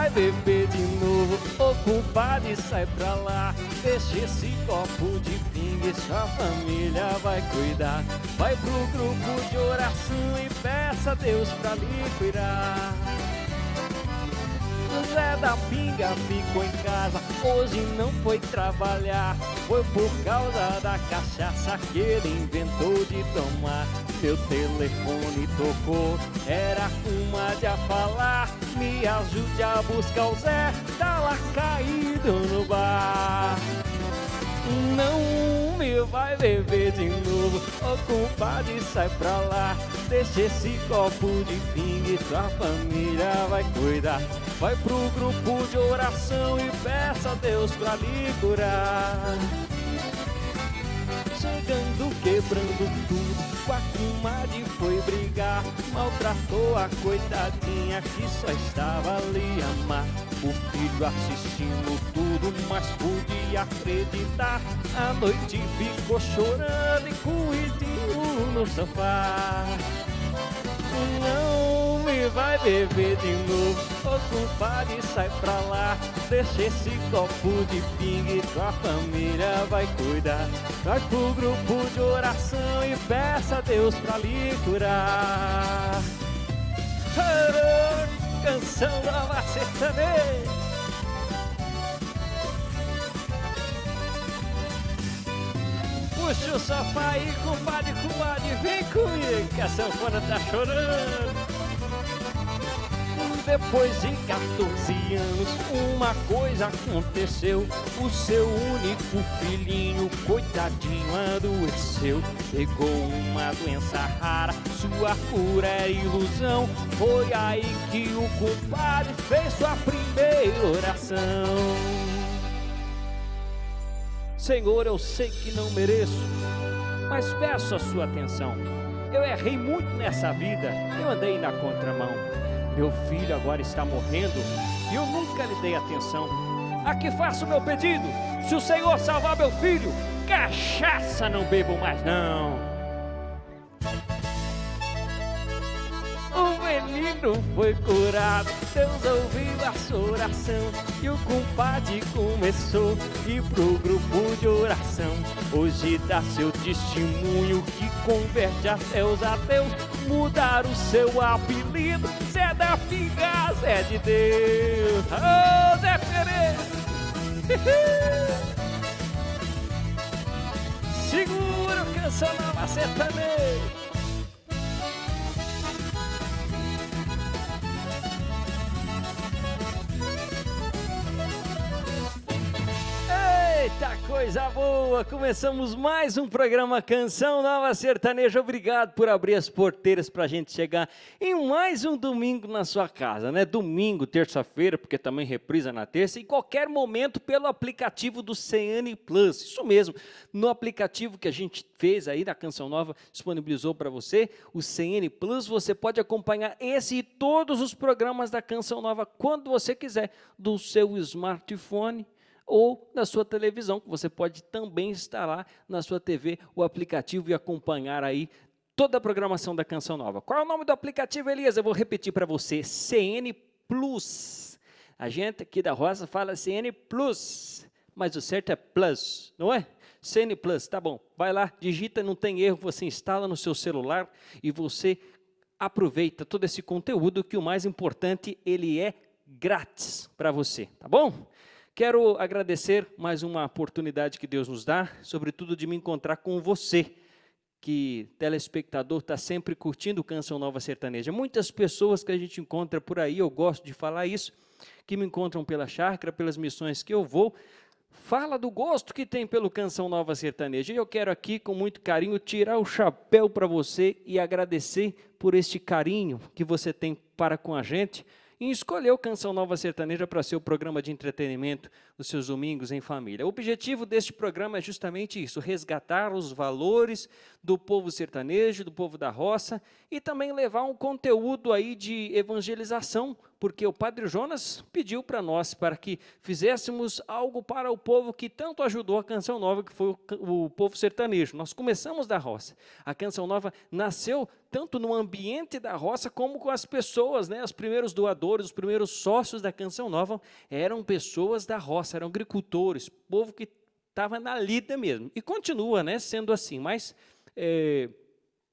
vai beber de novo. Ô compadre, sai pra lá. Deixa esse copo de pinga e sua família vai cuidar. Vai pro grupo de oração e peça a Deus pra lhe cuidar. Zé da Pinga ficou em casa, hoje não foi trabalhar. Foi por causa da cachaça que ele inventou de tomar. Meu telefone tocou, era uma de a falar. Me ajude a buscar o Zé, tá lá caído no bar. Não me vai beber de novo, ô compadre, sai pra lá. Deixa esse copo de pinga e sua família vai cuidar. Vai pro grupo de oração e peça a Deus pra lhe curar. Chegando, quebrando tudo, com a comadre foi brigar. Maltratou a coitadinha que só estava ali a amar. O filho assistindo tudo, mas podia acreditar. A noite ficou chorando e cuidinho no sofá. Não me vai beber de novo, ô compadre, sai pra lá. Deixa esse copo de pinga e tua família vai cuidar. Vai pro grupo de oração e peça a Deus pra lhe curar. Canção Nova Sertaneja. Puxa o sofá aí, compadre, comadre, vem comigo que a sanfona tá chorando. Depois de 14 anos, uma coisa aconteceu. O seu único filhinho, coitadinho, adoeceu. Pegou uma doença rara, sua cura é ilusão. Foi aí que o compadre fez sua primeira oração. Senhor, eu sei que não mereço, mas peço a sua atenção. Eu errei muito nessa vida, eu andei na contramão. Meu filho agora está morrendo e eu nunca lhe dei atenção. Aqui faço o meu pedido, se o Senhor salvar meu filho, cachaça não bebo mais não. O menino foi curado, Deus ouviu a sua oração. E o compadre começou a ir pro grupo de oração. Hoje dá seu testemunho que converte até os ateus. Mudar o seu apelido, Zé da Pinga, Zé de Deus. Ô Zé Pereira. Segura o Canção Nova Sertaneja. Eita coisa boa, começamos mais um programa Canção Nova Sertaneja. Obrigado por abrir as porteiras pra gente chegar em mais um domingo na sua casa, né? Domingo, terça-feira, porque também reprisa na terça, e qualquer momento pelo aplicativo do CN Plus. Isso mesmo, no aplicativo que a gente fez aí da Canção Nova, disponibilizou para você, o CN Plus, você pode acompanhar esse e todos os programas da Canção Nova quando você quiser, do seu smartphone ou na sua televisão, que você pode também instalar na sua TV o aplicativo e acompanhar aí toda a programação da Canção Nova. Qual é o nome do aplicativo, Elias? Eu vou repetir para você, CN Plus. A gente aqui da Roça fala CN Plus, mas o certo é Plus, não é? CN Plus, tá bom. Vai lá, digita, não tem erro, você instala no seu celular e você aproveita todo esse conteúdo, que o mais importante, ele é grátis para você, tá bom? Quero agradecer mais uma oportunidade que Deus nos dá, sobretudo de me encontrar com você, que telespectador está sempre curtindo Canção Nova Sertaneja. Muitas pessoas que a gente encontra por aí, eu gosto de falar isso, que me encontram pela chácara, pelas missões que eu vou, fala do gosto que tem pelo Canção Nova Sertaneja. E eu quero aqui, com muito carinho, tirar o chapéu para você e agradecer por este carinho que você tem para com a gente, e escolheu Canção Nova Sertaneja para ser o programa de entretenimento dos seus domingos em família. O objetivo deste programa é justamente isso, resgatar os valores do povo sertanejo, do povo da roça, e também levar um conteúdo aí de evangelização porque o Padre Jonas pediu para nós, para que fizéssemos algo para o povo que tanto ajudou a Canção Nova, que foi o povo sertanejo. Nós começamos da roça. A Canção Nova nasceu tanto no ambiente da roça, como com as pessoas, né? Os primeiros doadores, os primeiros sócios da Canção Nova eram pessoas da roça, eram agricultores, povo que estava na lida mesmo. E continua, né, sendo assim, mas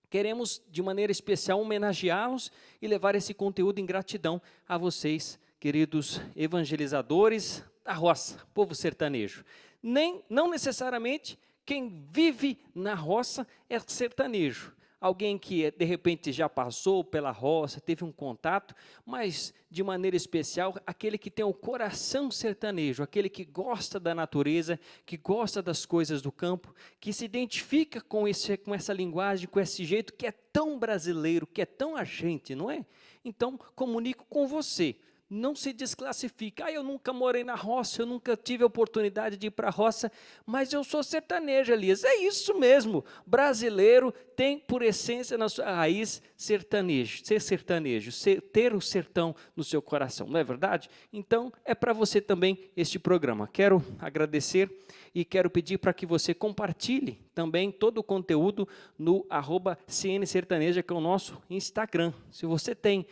queremos, de maneira especial, homenageá-los e levar esse conteúdo em gratidão a vocês, queridos evangelizadores da roça, povo sertanejo. Não necessariamente quem vive na roça é sertanejo. Alguém que, de repente, já passou pela roça, teve um contato, mas, de maneira especial, aquele que tem o coração sertanejo, aquele que gosta da natureza, que gosta das coisas do campo, que se identifica com essa linguagem, com esse jeito que é tão brasileiro, que é tão a gente, não é? Então, comunico com você. Não se desclassifica. Eu nunca morei na roça, eu nunca tive a oportunidade de ir para a roça, mas eu sou sertanejo, Elias. É isso mesmo. Brasileiro tem, por essência, na sua raiz, sertanejo. Ser sertanejo, ter o sertão no seu coração, não é verdade? Então, é para você também este programa. Quero agradecer e quero pedir para que você compartilhe também todo o conteúdo no @CN Sertaneja, que é o nosso Instagram. Se você tem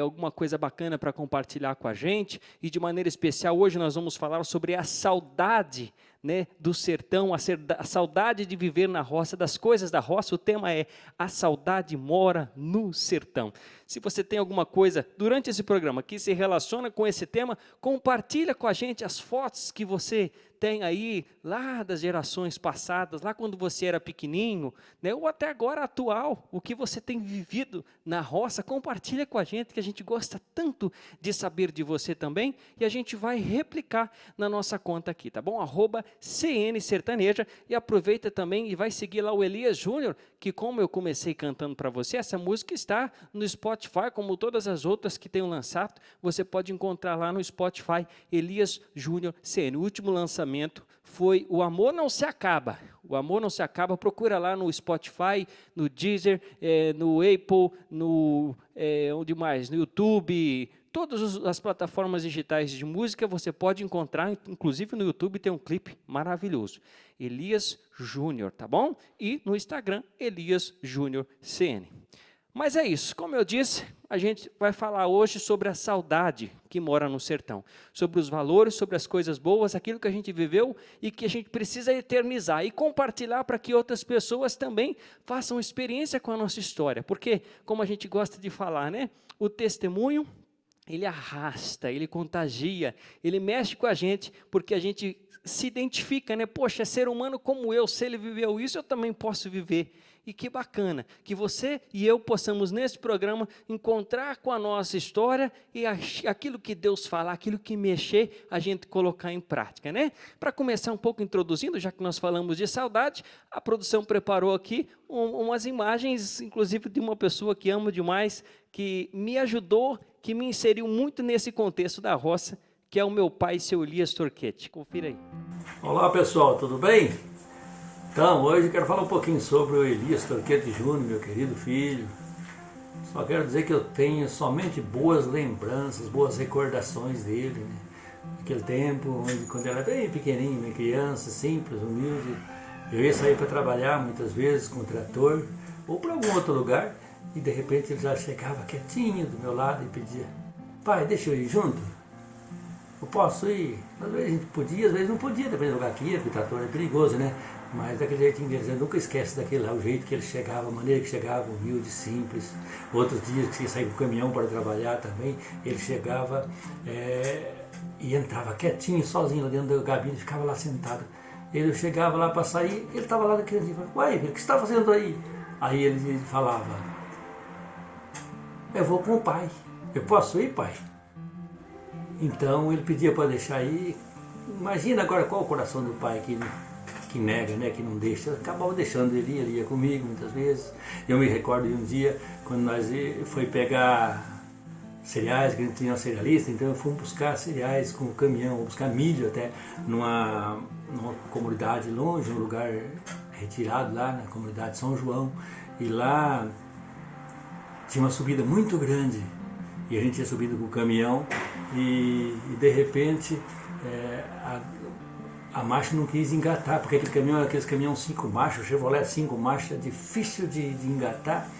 alguma coisa bacana para compartilhar com a gente, e de maneira especial, hoje nós vamos falar sobre a saudade, né, do sertão, a saudade de viver na roça, das coisas da roça. O tema é A Saudade Mora no Sertão. Se você tem alguma coisa durante esse programa que se relaciona com esse tema, compartilha com a gente as fotos que você tem aí, lá das gerações passadas, lá quando você era pequenininho, né, ou até agora atual, o que você tem vivido na roça, compartilha com a gente, que a gente gosta tanto de saber de você também, e a gente vai replicar na nossa conta aqui, tá bom? @CN Sertaneja, e aproveita também e vai seguir lá o Elias Júnior, que, como eu comecei cantando para você, essa música está no Spotify, como todas as outras que tenho lançado, você pode encontrar lá no Spotify, Elias Júnior CN. O último lançamento foi O Amor Não Se Acaba. O Amor Não Se Acaba, procura lá no Spotify, no Deezer, no Apple, onde mais? No YouTube, todas as plataformas digitais de música você pode encontrar, inclusive no YouTube tem um clipe maravilhoso. Elias Júnior, tá bom? E no Instagram, Elias Júnior CN. Mas é isso, como eu disse, a gente vai falar hoje sobre a saudade que mora no sertão, sobre os valores, sobre as coisas boas, aquilo que a gente viveu e que a gente precisa eternizar e compartilhar para que outras pessoas também façam experiência com a nossa história, porque, como a gente gosta de falar, né, o testemunho, ele arrasta, ele contagia, ele mexe com a gente, porque a gente se identifica, né? Poxa, é ser humano como eu, se ele viveu isso, eu também posso viver. E que bacana, que você e eu possamos, nesse programa, encontrar com a nossa história e aquilo que Deus falar, aquilo que mexer, a gente colocar em prática, né? Para começar um pouco introduzindo, já que nós falamos de saudade, a produção preparou aqui umas imagens, inclusive de uma pessoa que amo demais, que me ajudou, que me inseriu muito nesse contexto da roça, que é o meu pai, seu Elias Torquetti. Confira aí. Olá pessoal, tudo bem? Então, hoje eu quero falar um pouquinho sobre o Elias Torquetti Júnior, meu querido filho. Só quero dizer que eu tenho somente boas lembranças, boas recordações dele, né? Naquele tempo, quando ele era bem pequenininho, uma criança, simples, humilde, eu ia sair para trabalhar muitas vezes com o trator ou para algum outro lugar e de repente ele já chegava quietinho do meu lado e pedia: pai, deixa eu ir junto? Eu posso ir? Às vezes a gente podia, às vezes não podia, dependendo do lugar que ia, porque o trator é perigoso, né? Mas daquele jeitinho deles, eu nunca esquece daquele lá, o jeito que ele chegava, a maneira que chegava, humilde, simples. Outros dias que ia sair com o caminhão para trabalhar também, ele chegava e entrava quietinho, sozinho lá dentro da gabine, ficava lá sentado. Ele chegava lá para sair, ele estava lá daquele dia, uai, o que você está fazendo aí? Aí ele falava: eu vou com o pai, eu posso ir, pai? Então ele pedia para deixar ir. Imagina agora qual o coração do pai que nega, né, que não deixa. Eu acabava deixando ele ia comigo muitas vezes. Eu me recordo de um dia, quando nós foi pegar cereais, que a gente tinha uma cerealista, então eu fui buscar cereais com o caminhão, buscar milho até, numa comunidade longe, um lugar retirado lá, na comunidade de São João, e lá tinha uma subida muito grande. e a gente tinha subido com o caminhão e de repente a marcha não quis engatar, porque aquele caminhão era aqueles caminhões 5 marchas, o Chevrolet 5 marchas, é difícil de engatar,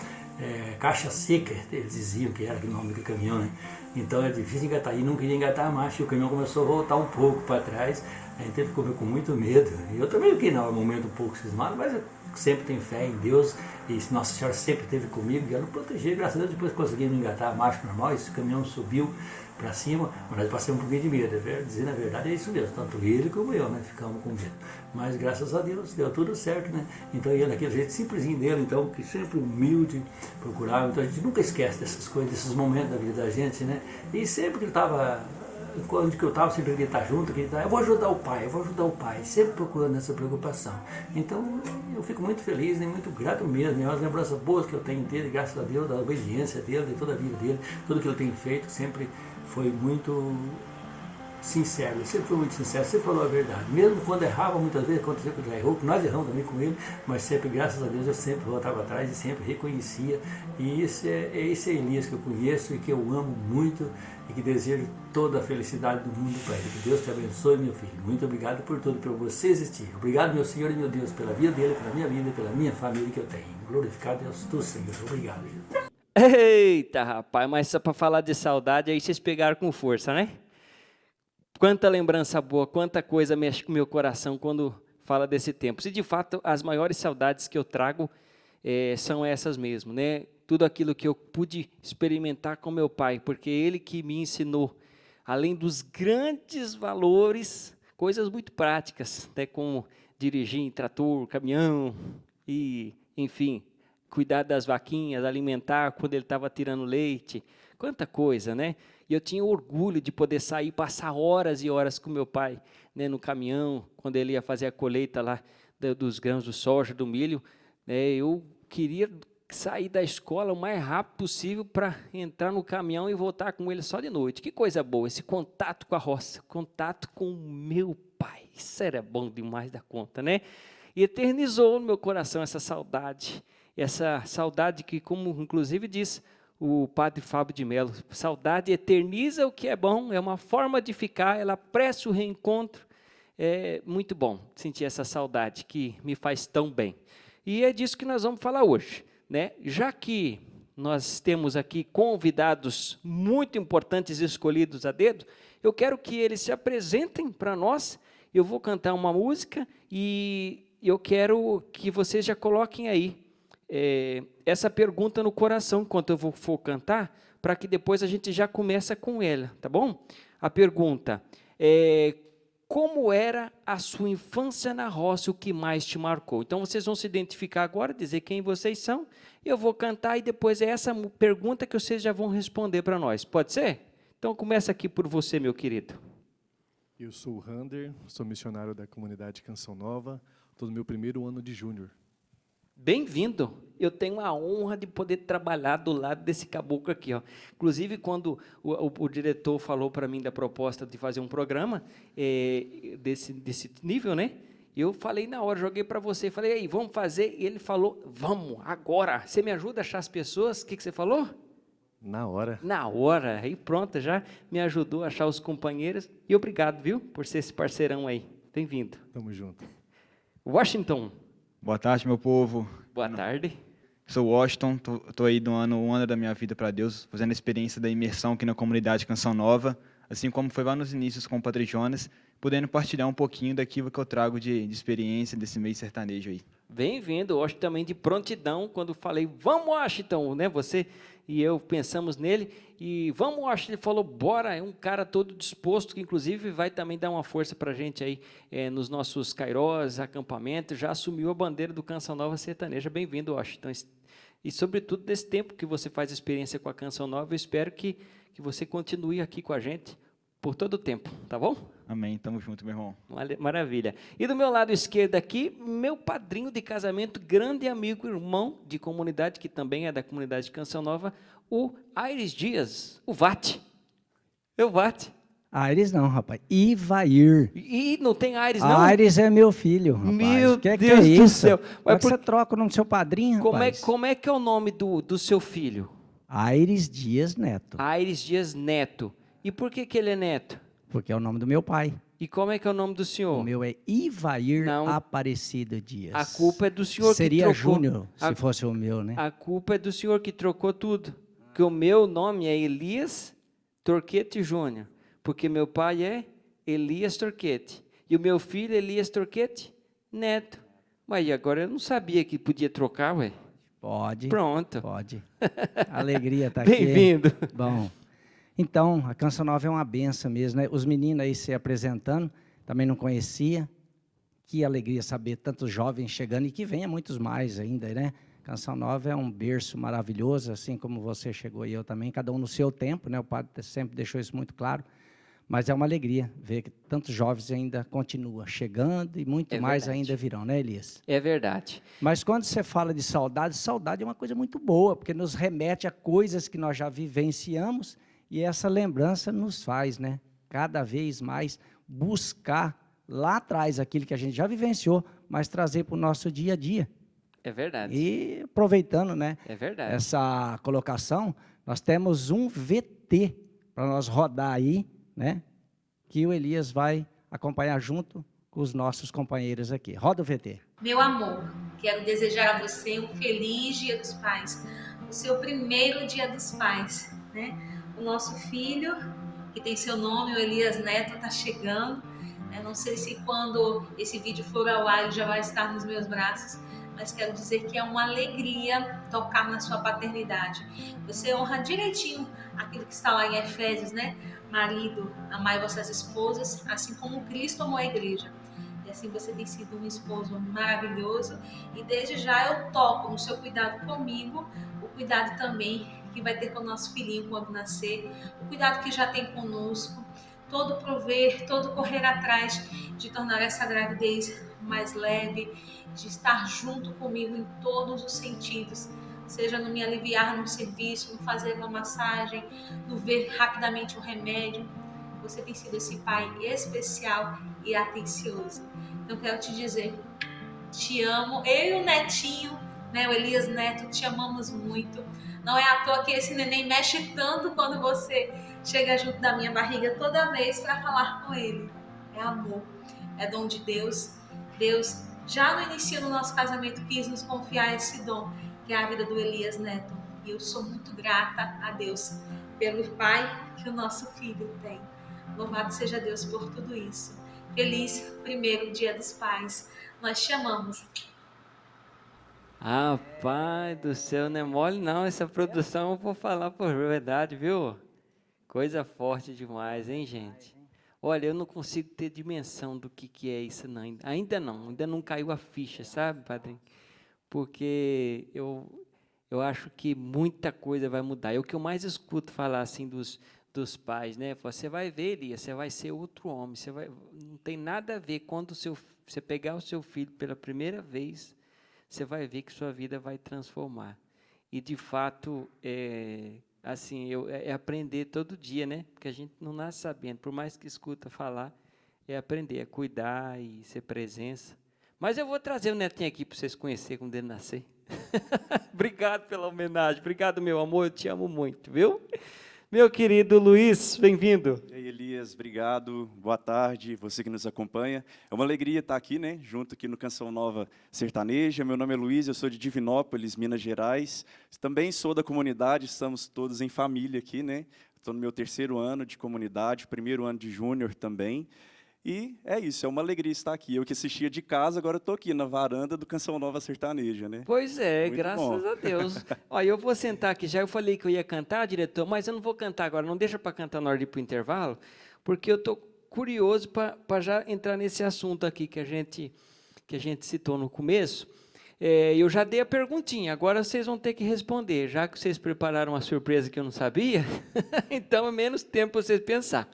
caixa seca, eles diziam que era aquele nome do caminhão, né? Então é difícil engatar, e não queria engatar a marcha, e o caminhão começou a voltar um pouco para trás, a gente ficou com muito medo, e eu também fiquei no momento um pouco cismado, mas eu sempre tenho fé em Deus, e Nossa Senhora sempre esteve comigo, e ela me protegeu, graças a Deus depois conseguimos engatar a marcha normal, esse caminhão subiu para cima, mas nós passamos um pouquinho de medo, dizer na verdade é isso mesmo, tanto ele como eu, né, ficamos com medo, mas graças a Deus deu tudo certo, né, então ele daquele jeito simplesinho dele, então, que sempre humilde, procurava, então a gente nunca esquece dessas coisas, desses momentos da vida da gente, né, e sempre que ele estava, quando eu estava, sempre ele estar junto, eu vou ajudar o pai, sempre procurando essa preocupação, então eu fico muito feliz, né, muito grato mesmo, né, as lembranças boas que eu tenho dele, graças a Deus, da obediência dele, de toda a vida dele, tudo que ele tem feito, sempre foi muito sincero, ele sempre foi muito sincero, sempre falou a verdade, mesmo quando errava, muitas vezes aconteceu que ele já errou, que nós erramos também com ele, mas sempre, graças a Deus, eu sempre voltava atrás e sempre reconhecia, e esse é Elias que eu conheço e que eu amo muito e que desejo toda a felicidade do mundo para ele. Que Deus te abençoe, meu filho, muito obrigado por tudo, por você existir, obrigado, meu Senhor e meu Deus, pela vida dele, pela minha vida, pela minha família que eu tenho, glorificado Deus, tu, Senhor, obrigado, Jesus. Eita, rapaz, mas só para falar de saudade, aí vocês pegaram com força, né? Quanta lembrança boa, quanta coisa mexe com o meu coração quando fala desse tempo. E, de fato, as maiores saudades que eu trago são essas mesmo, né? Tudo aquilo que eu pude experimentar com meu pai, porque ele que me ensinou, além dos grandes valores, coisas muito práticas, né? Como dirigir em trator, caminhão e, enfim, cuidar das vaquinhas, alimentar quando ele estava tirando leite, quanta coisa, né? E eu tinha orgulho de poder sair, passar horas e horas com meu pai, né, no caminhão, quando ele ia fazer a colheita lá dos grãos do soja, do milho, né? Eu queria sair da escola o mais rápido possível para entrar no caminhão e voltar com ele só de noite. Que coisa boa, esse contato com a roça, contato com o meu pai, isso era bom demais da conta, né? E eternizou no meu coração essa saudade que, como inclusive diz o padre Fábio de Mello, saudade eterniza o que é bom, é uma forma de ficar, ela apressa o reencontro, é muito bom sentir essa saudade que me faz tão bem. E é disso que nós vamos falar hoje, né? Já que nós temos aqui convidados muito importantes escolhidos a dedo, eu quero que eles se apresentem para nós, eu vou cantar uma música e eu quero que vocês já coloquem aí essa pergunta no coração, enquanto eu for cantar, para que depois a gente já comece com ela, tá bom? A pergunta é: como era a sua infância na roça, o que mais te marcou? Então, vocês vão se identificar agora, dizer quem vocês são, eu vou cantar e depois é essa pergunta que vocês já vão responder para nós. Pode ser? Então, começa aqui por você, meu querido. Eu sou o Rander, sou missionário da comunidade Canção Nova, estou no meu primeiro ano de júnior. Bem-vindo, eu tenho a honra de poder trabalhar do lado desse caboclo aqui, ó. Inclusive, quando o diretor falou para mim da proposta de fazer um programa desse nível, né? Eu falei na hora, joguei para você, falei, aí, vamos fazer, e ele falou, vamos, agora, você me ajuda a achar as pessoas? O que você falou? Na hora. Na hora, aí pronto, já me ajudou a achar os companheiros, e obrigado, viu, por ser esse parceirão aí, bem-vindo. Tamo junto. Washington. Boa tarde, meu povo. Boa tarde. Sou Washington, estou aí doando um ano da minha vida para Deus, fazendo a experiência da imersão aqui na comunidade Canção Nova, assim como foi lá nos inícios com o Padre Jonas, podendo partilhar um pouquinho daquilo que eu trago de experiência desse meio sertanejo aí. Bem-vindo, hoje também de prontidão, quando falei, vamos Washington, né, você e eu pensamos nele, e vamos Washington, ele falou, bora, é um cara todo disposto, que inclusive vai também dar uma força para a gente aí, nos nossos cairós, acampamentos, já assumiu a bandeira do Canção Nova Sertaneja, bem-vindo Washington, e sobretudo desse tempo que você faz experiência com a Canção Nova, eu espero que você continue aqui com a gente, por todo o tempo, tá bom? Amém, tamo junto, meu irmão. Maravilha. E do meu lado esquerdo aqui, meu padrinho de casamento, grande amigo, irmão de comunidade, que também é da comunidade de Canção Nova, o Aires Dias, o Vate. O Vate. Aires não, rapaz. Ivair. E não tem Aires, não? Aires é meu filho, rapaz. Meu que Deus é do isso? céu. Mas você troca o nome do seu padrinho, rapaz? Como é que é o nome do seu filho? Aires Dias Neto, Aires Dias Neto. E por que ele é neto? porque é o nome do meu pai. E como é que é o nome do O senhor? meu é Ivair Não. Aparecido Dias. A culpa é do senhor Seria que trocou. Júnior, A- se fosse o meu, né? A culpa é do senhor que trocou tudo. Que o meu nome é Elias Torquete Júnior. Porque meu pai é Elias Torquete. E o meu filho é Elias Torquete Neto. Mas e agora eu não sabia que podia trocar, ué. Pode. Pronto. Pode. A alegria está aqui. Bem-vindo. Bom, então, a Canção Nova é uma benção mesmo, né? Os meninos aí se apresentando, também não conhecia. Que alegria saber tantos jovens chegando e que venha muitos mais ainda, né? Canção Nova é um berço maravilhoso, assim como você chegou e eu também, cada um no seu tempo, né? O padre sempre deixou isso muito claro. Mas é uma alegria ver que tantos jovens ainda continuam chegando e muito É mais verdade. ainda virão, né, Elias? É verdade. Mas quando você fala de saudade, saudade é uma coisa muito boa, porque nos remete a coisas que nós já vivenciamos e essa lembrança nos faz, né, cada vez mais buscar lá atrás aquilo que a gente já vivenciou, mas trazer para o nosso dia a dia. É verdade. E aproveitando, né, É verdade. essa colocação, nós temos um VT para nós rodar aí, né, que o Elias vai acompanhar junto com os nossos companheiros aqui. Roda o VT. Meu amor, quero desejar a você um feliz Dia dos Pais, o seu primeiro Dia dos Pais, né? O nosso filho, que tem seu nome, o Elias Neto, está chegando. Eu não sei se quando esse vídeo for ao ar ele já vai estar nos meus braços, mas quero dizer que é uma alegria tocar na sua paternidade. Você honra direitinho aquilo que está lá em Efésios, né? Marido, amai vossas esposas, assim como Cristo amou a igreja. E assim você tem sido um esposo maravilhoso. E desde já eu toco no seu cuidado comigo, o cuidado também que vai ter com o nosso filhinho quando nascer, o cuidado que já tem conosco, todo prover, todo correr atrás de tornar essa gravidez mais leve, de estar junto comigo em todos os sentidos, seja no me aliviar no serviço, no fazer uma massagem, no ver rapidamente o remédio. Você tem sido esse pai especial e atencioso. Então quero te dizer, te amo. Eu e o netinho, né, o Elias Neto, te amamos muito. Não é à toa que esse neném mexe tanto quando você chega junto da minha barriga toda vez para falar com ele. É amor, é dom de Deus. Deus, já no início do nosso casamento, quis nos confiar esse dom, que é a vida do Elias Neto. E eu sou muito grata a Deus pelo pai que o nosso filho tem. Louvado seja Deus por tudo isso. Feliz primeiro Dia dos Pais. Nós te amamos. Ah, pai do céu, não é mole não, essa produção eu vou falar por verdade, viu? Coisa forte demais, hein, gente? Olha, eu não consigo ter dimensão do que é isso, não. Ainda não caiu a ficha, sabe, padrinho? Porque eu acho que muita coisa vai mudar. É o que eu mais escuto falar, assim, dos pais, né? Você vai ver, Elias, você vai ser outro homem, não tem nada a ver quando você pegar o seu filho pela primeira vez, você vai ver que sua vida vai transformar. E, de fato, assim, é aprender todo dia, né? Porque a gente não nasce sabendo, por mais que escuta falar, é aprender, é cuidar e ser presença. Mas eu vou trazer o netinho aqui para vocês conhecerem quando ele nascer. Obrigado pela homenagem, obrigado, meu amor, eu te amo muito, viu? Meu querido Luiz, bem-vindo. E aí, Elias, obrigado, boa tarde, você que nos acompanha. É uma alegria estar aqui, né, junto aqui no Canção Nova Sertaneja. Meu nome é Luiz, eu sou de Divinópolis, Minas Gerais. Também sou da comunidade, estamos todos em família aqui, né? Estou no meu 3º ano de comunidade, 1º ano de júnior também. E é isso, é uma alegria estar aqui. Eu que assistia de casa, agora estou aqui na varanda do Canção Nova Sertaneja, né? Pois é, Muito graças bom. a Deus. Olha, eu vou sentar aqui já, eu falei que eu ia cantar, diretor, mas eu não vou cantar agora, não deixa para cantar na hora de ir para o intervalo, porque eu estou curioso para já entrar nesse assunto aqui que a gente citou no começo. Eu já dei a perguntinha, agora vocês vão ter que responder, já que vocês prepararam uma surpresa que eu não sabia, então é menos tempo para vocês pensar.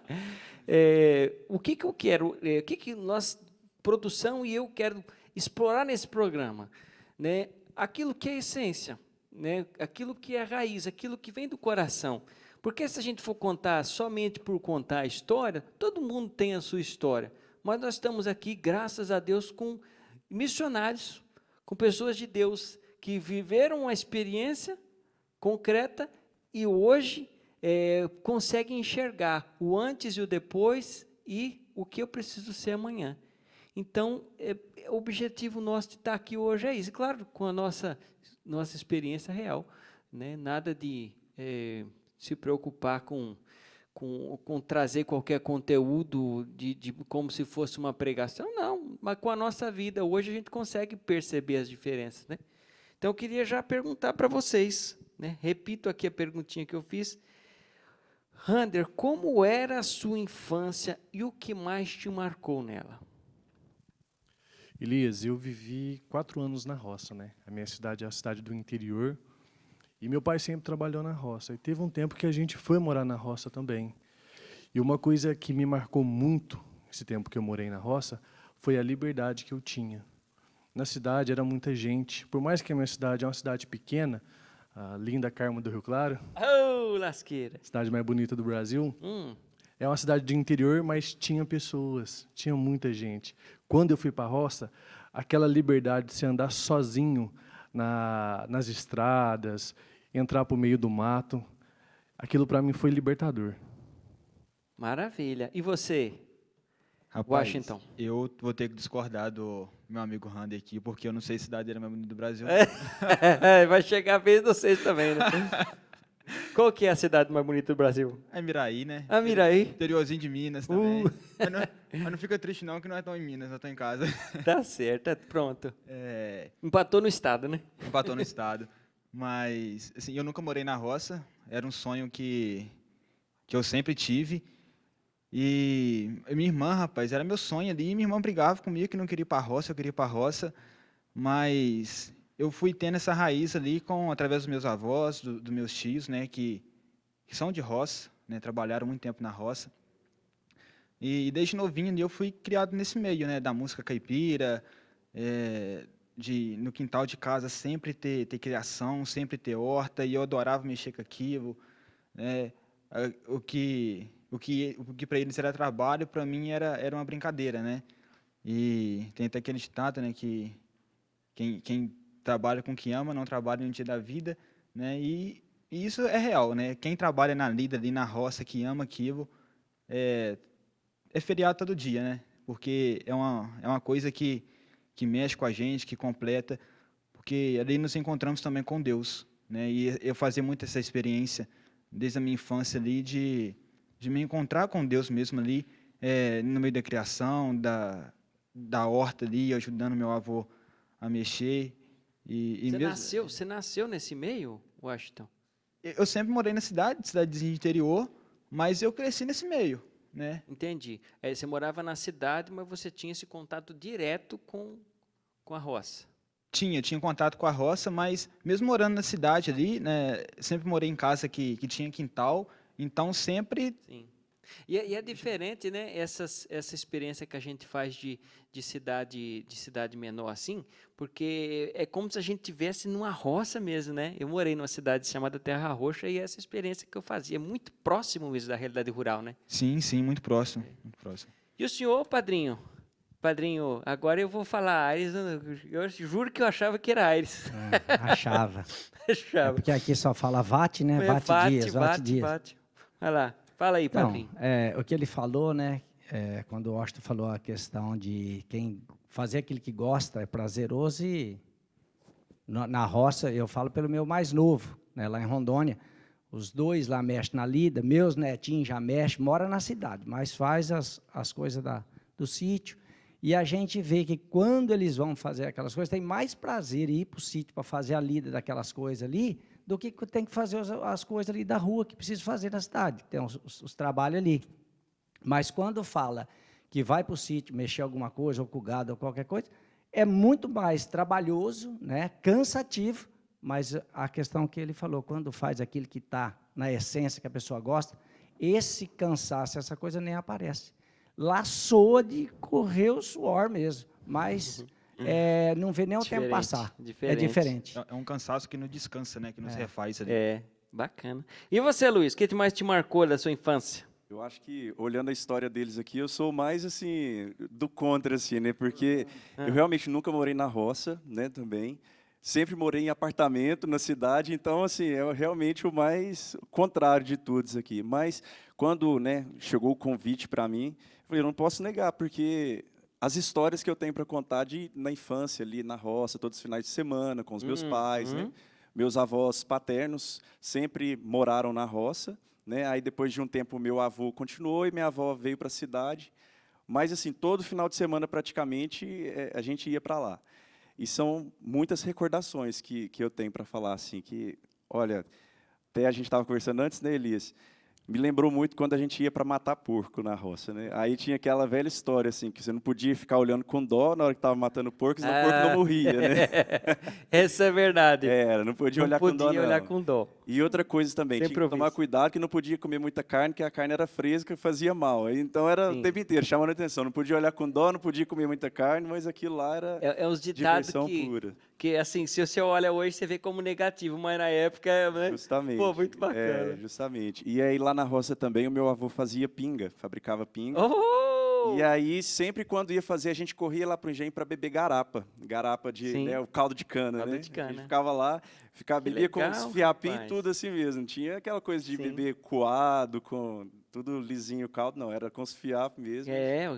O que eu quero, o que nós, produção e eu quero explorar nesse programa, né? Aquilo que é a essência, né? Aquilo que é a raiz, aquilo que vem do coração. Porque se a gente for contar somente por contar a história, todo mundo tem a sua história, mas nós estamos aqui, graças a Deus, com missionários, com pessoas de Deus que viveram uma experiência concreta e hoje consegue enxergar o antes e o depois e o que eu preciso ser amanhã. Então, o objetivo nosso de estar aqui hoje é isso. Claro, com a nossa experiência real, né? Nada de se preocupar com trazer qualquer conteúdo como se fosse uma pregação, não, mas com a nossa vida hoje a gente consegue perceber as diferenças, né? Então eu queria já perguntar para vocês, né? Repito aqui a perguntinha que eu fiz. Rander, como era a sua infância e o que mais te marcou nela? Elias, eu vivi 4 anos na roça, né? A minha cidade é a cidade do interior. E meu pai sempre trabalhou na roça. E teve um tempo que a gente foi morar na roça também. E uma coisa que me marcou muito, esse tempo que eu morei na roça, foi a liberdade que eu tinha. Na cidade era muita gente. Por mais que a minha cidade é uma cidade pequena, a linda Carmo do Rio Claro, Oh, lasqueira! cidade mais bonita do Brasil, é uma cidade de interior, mas tinha pessoas, tinha muita gente. Quando eu fui para a roça, aquela liberdade de se andar sozinho nas estradas, entrar para o meio do mato, aquilo para mim foi libertador. Maravilha. E você, Rapaz, Washington? eu vou ter que discordar do meu amigo Rander aqui, porque eu não sei se a cidade era mais bonita do Brasil. Vai chegar a vez de vocês também, né? Qual que é a cidade mais bonita do Brasil? É Miraí, né? A Miraí. Interiorzinho de Minas também. Mas não fica triste não, que não é tão em Minas, eu tô em casa. Tá certo, pronto. Empatou no estado, né? Empatou no estado. Mas, assim, eu nunca morei na roça, era um sonho que eu sempre tive. E minha irmã, rapaz, era meu sonho ali, e minha irmã brigava comigo que não queria ir para a roça, eu queria ir para a roça, mas eu fui tendo essa raiz ali através dos meus avós, dos meus tios, né, que são de roça, né, trabalharam muito tempo na roça. E desde novinho ali eu fui criado nesse meio, né, da música caipira, no quintal de casa sempre ter criação, sempre ter horta, e eu adorava mexer com aquilo, né, o que para eles era trabalho, para mim era uma brincadeira, né? E tem até aquele ditado, né, que quem trabalha com o que ama não trabalha no dia da vida, né? E isso é real, né? Quem trabalha na lida ali na roça, que ama aquilo, é feriado todo dia, né? Porque é uma coisa que mexe com a gente, que completa, porque ali nos encontramos também com Deus, né? E eu fazia muito essa experiência desde a minha infância ali de me encontrar com Deus mesmo ali, no meio da criação, da horta ali, ajudando meu avô a mexer. Você nasceu nesse meio, Washington? Eu sempre morei na cidadezinha de interior, mas eu cresci nesse meio, né? Entendi. Você morava na cidade, mas você tinha esse contato direto com a roça. Tinha contato com a roça, mas mesmo morando na cidade ali, né, sempre morei em casa que tinha quintal, então sempre... Sim. E é diferente, né, essa experiência que a gente faz de cidade menor assim, porque é como se a gente estivesse numa roça mesmo, né? Eu morei numa cidade chamada Terra Roxa e essa experiência que eu fazia, muito próximo isso da realidade rural, né? Sim, muito próximo, muito próximo. E o senhor, padrinho? Padrinho, agora eu vou falar Aires, eu juro que eu achava que era Aires. Achava. É porque aqui só fala Vate, né? Vate Dias. Vai lá, fala aí, Então, padrinho. o que ele falou, né? Quando o Washington falou a questão de quem fazer aquilo que gosta é prazeroso e na roça, eu falo pelo meu mais novo, né? Lá em Rondônia, os dois lá mexem na lida, meus netinhos já mexem, mora na cidade, mas faz as coisas do sítio. E a gente vê que quando eles vão fazer aquelas coisas, tem mais prazer em ir para o sítio para fazer a lida daquelas coisas ali, do que tem que fazer as coisas ali da rua que precisa fazer na cidade. Tem os trabalhos ali. Mas quando fala que vai para o sítio mexer alguma coisa, ou com o gado, ou qualquer coisa, é muito mais trabalhoso, né, cansativo, mas a questão que ele falou, quando faz aquilo que está na essência que a pessoa gosta, esse cansaço, essa coisa nem aparece. Lá soa de correr o suor mesmo, mas não vê nem o tempo passar. É diferente. É um cansaço que não descansa, né? Que não se refaz ali. Bacana. E você, Luiz, o que mais te marcou da sua infância? Eu acho que, olhando a história deles aqui, eu sou mais, assim, do contra, assim, né? Porque eu realmente nunca morei na roça, né, também. sempre morei em apartamento na cidade, então, assim, é realmente o mais contrário de todos aqui. Mas, quando, né, chegou o convite para mim, eu falei, eu não posso negar, porque as histórias que eu tenho para contar na infância, ali na roça, todos os finais de semana, com os meus pais, né? Meus avós paternos sempre moraram na roça, né? Aí, depois de um tempo, meu avô continuou e minha avó veio para a cidade. Mas, assim, todo final de semana, praticamente, a gente ia para lá. E são muitas recordações que eu tenho para falar, assim, que, olha, até a gente estava conversando antes, né, Elias? Me lembrou muito quando a gente ia para matar porco na roça, né? Aí tinha aquela velha história, assim, que você não podia ficar olhando com dó na hora que estava matando porco, senão o porco não morria, né? Essa é verdade. Não podia olhar com dó, não. Não podia olhar com dó. E outra coisa também, tinha que tomar cuidado que não podia comer muita carne, que a carne era fresca e fazia mal. Então era o tempo inteiro, chamando a atenção. Não podia olhar com dó, não podia comer muita carne, mas aquilo lá era uns ditados diversão pura. Que, assim, se você olha hoje, você vê como negativo, mas na época, né? Justamente. Pô, muito bacana. Justamente. E aí lá na roça também o meu avô fazia pinga, fabricava pinga. Oh! E aí, sempre quando ia fazer, a gente corria lá pro engenho para beber garapa. Garapa de, né, o caldo de cana, caldo né? de cana. A gente ficava lá, bebia com os fiapinhos e tudo assim mesmo. Não tinha aquela coisa de beber coado, com tudo lisinho o caldo, não. Era com os fiapos mesmo.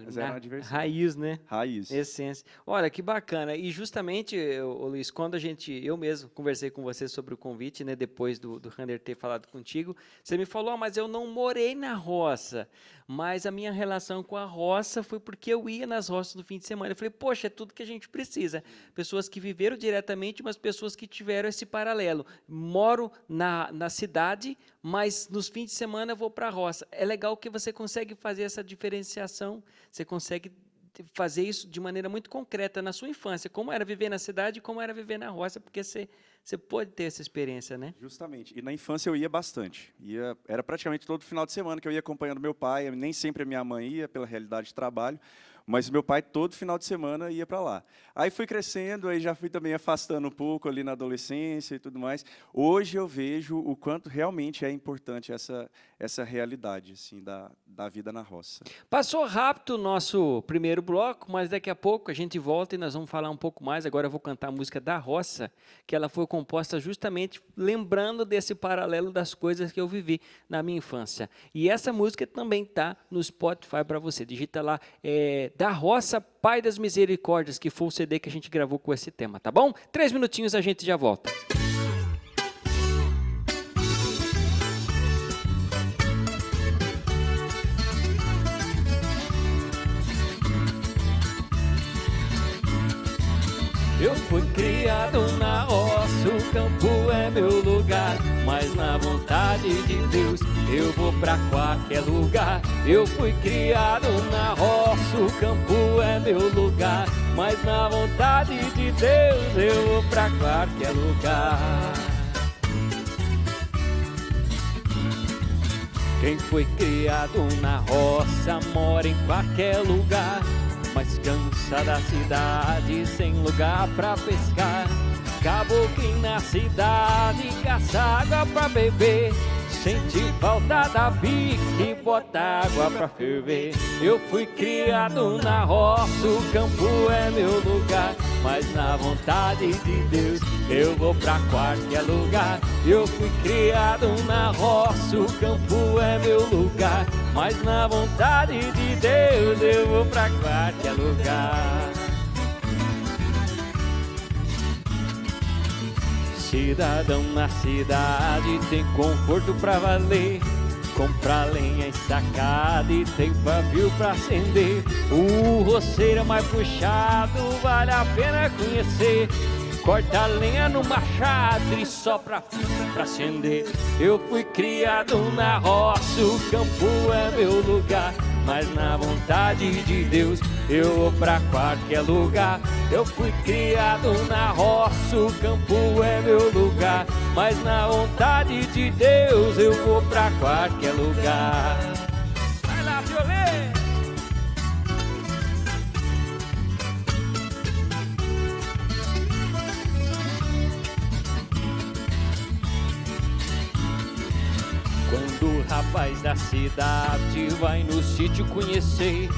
Mas era uma diversão. Raiz, né? Raiz. Essência. Olha, que bacana. E justamente, Luiz, quando eu mesmo conversei com você sobre o convite, né, depois do Rander ter falado contigo, você me falou, mas eu não morei na roça. Mas a minha relação com a roça foi porque eu ia nas roças no fim de semana. Eu falei, poxa, é tudo que a gente precisa. Pessoas que viveram diretamente, mas pessoas que tiveram esse paralelo. Moro na cidade, mas nos fins de semana eu vou para a roça. É legal que você consegue fazer essa diferenciação, você consegue fazer isso de maneira muito concreta na sua infância, como era viver na cidade e como era viver na roça, porque você pode ter essa experiência, né? Justamente. E na infância eu ia bastante. Era praticamente todo final de semana que eu ia acompanhando meu pai, nem sempre a minha mãe ia pela realidade de trabalho, mas meu pai todo final de semana ia para lá. Aí fui crescendo, aí já fui também afastando um pouco ali na adolescência e tudo mais. Hoje eu vejo o quanto realmente é importante essa realidade assim, da vida na roça. Passou rápido o nosso primeiro bloco, mas daqui a pouco a gente volta e nós vamos falar um pouco mais. Agora eu vou cantar a música da roça, que ela foi composta justamente lembrando desse paralelo das coisas que eu vivi na minha infância. E essa música também está no Spotify para você. Digita lá, Da Roça, Pai das Misericórdias, que foi o CD que a gente gravou com esse tema, tá bom? 3 minutinhos, a gente já volta. Eu fui criado na roça, o campo é meu lugar, mas na vontade de Deus eu vou pra qualquer lugar. Eu fui criado na roça, o campo é meu lugar, mas na vontade de Deus eu vou pra qualquer lugar. Quem foi criado na roça mora em qualquer lugar, mas cansa da cidade sem lugar pra pescar. Caboclo na cidade caça água pra beber, sente falta da bica e bota água pra ferver. Eu fui criado na roça, o campo é meu lugar, mas na vontade de Deus eu vou pra qualquer lugar. Eu fui criado na roça, o campo é meu lugar, mas na vontade de Deus eu vou pra qualquer lugar. Cidadão na cidade tem conforto pra valer, compra lenha ensacada e tem pavio pra acender. O roceiro mais puxado vale a pena conhecer, corta a lenha no machado e sopra pra acender. Eu fui criado na roça, o campo é meu lugar, mas na vontade de Deus eu vou pra qualquer lugar. Eu fui criado na roça, o campo é meu lugar, mas na vontade de Deus eu vou pra qualquer lugar. Vai lá, violê! Quando o rapaz da cidade vai no sítio conhecer,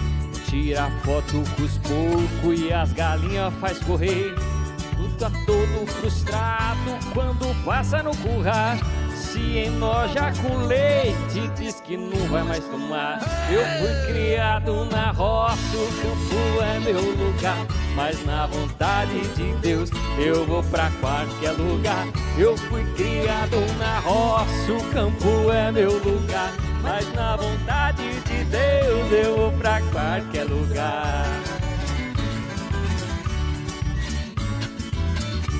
tira foto com os porcos e as galinhas faz correr. O fica todo frustrado quando passa no curral. Se enoja com leite, diz que não vai mais tomar. Eu fui criado na roça, o campo é meu lugar. Mas na vontade de Deus eu vou pra qualquer lugar. Eu fui criado na roça, o campo é meu lugar. Mas na vontade de Deus eu vou pra qualquer lugar.